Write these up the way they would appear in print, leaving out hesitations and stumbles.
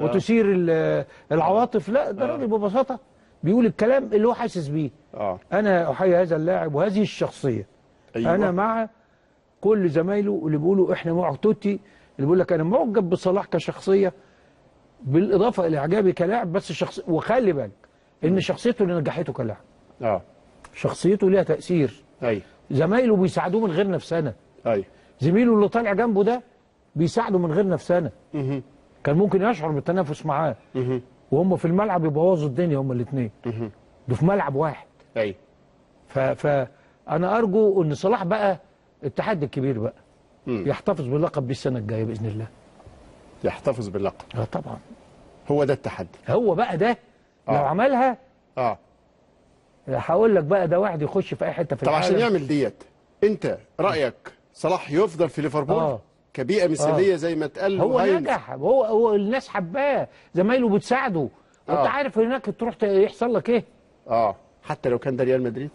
وتثير العواطف. لا، ده راجل ببساطه بيقول الكلام اللي هو حاسس بيه. انا احيي هذا اللاعب وهذه الشخصيه. أيوة. انا مع كل زمايله اللي بيقولوا احنا مع توتي، اللي بيقول لك انا معجب بصلاح كشخصيه بالاضافه الى اعجابي كلاعب، بس وخلي بالك ان شخصيته اللي نجحته كلاعب. شخصيته ليها تاثير. ايوه. زمايله بيساعدوه من غير نفسنا. ايوه. زميله اللي طالع جنبه ده بيساعده من غير نفسنا. كان ممكن يشعر بالتنافس معاه. وهم في الملعب يبوظوا الدنيا هم الاثنين. ده في ملعب واحد. ايوه. فانا ارجو ان صلاح بقى التحدي الكبير بقى يحتفظ باللقب دي السنه الجايه باذن الله. يحتفظ باللقب. طبعا. هو ده التحدي. هو بقى ده لو عملها هقول لك بقى ده واحد يخش في اي حته في العالم. طب عشان يعمل ديت انت رايك صلاح يفضل في ليفربول كبيئه مثاليه زي ما اتقال؟ هو نجح، هو الناس حباه، زمايله بتساعده. وانت عارف هناك تروح يحصل لك ايه؟ حتى لو كان ده ريال مدريد.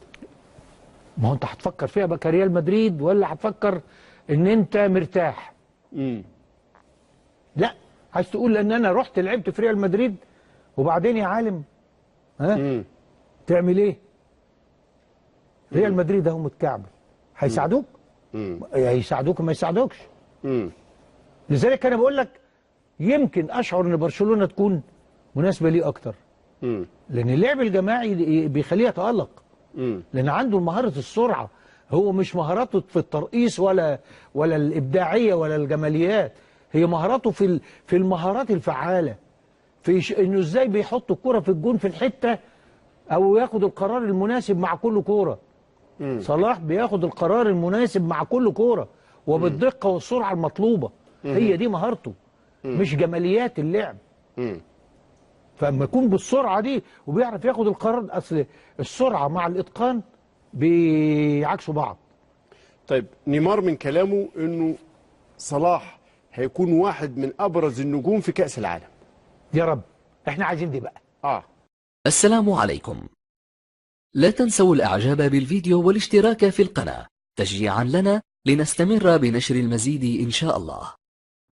ما هو انت هتفكر فيها بقى كريال مدريد ولا هتفكر ان انت مرتاح؟ لا، عايز تقول ان انا رحت لعبت في ريال مدريد وبعدين يا عالم تعمل ايه؟ ريال مدريد اهو متكعبل، هيساعدوك؟ هيساعدوك ما يساعدوكش. لذلك انا بقول لك يمكن اشعر ان برشلونه تكون مناسبه ليه اكتر. لان اللعب الجماعي بيخليه يتالق. لان عنده مهاره السرعه، هو مش مهاراته في الترقيص ولا الابداعيه ولا الجماليات، هي مهاراته في المهارات الفعاله، في انه ازاي بيحط الكره في الجون في الحته او ياخد القرار المناسب مع كل كوره. صلاح بياخد القرار المناسب مع كل كوره وبالدقه والسرعه المطلوبه. هي دي مهارته، مش جماليات اللعب. فلما يكون بالسرعه دي وبيعرف ياخد القرار، اصل السرعه مع الاتقان بيعكسوا بعض. طيب نيمار من كلامه انه صلاح هيكون واحد من ابرز النجوم في كأس العالم. يا رب، احنا عايزين دي بقى. السلام عليكم. لا تنسوا الاعجاب بالفيديو والاشتراك في القناة تشجيعا لنا لنستمر بنشر المزيد ان شاء الله.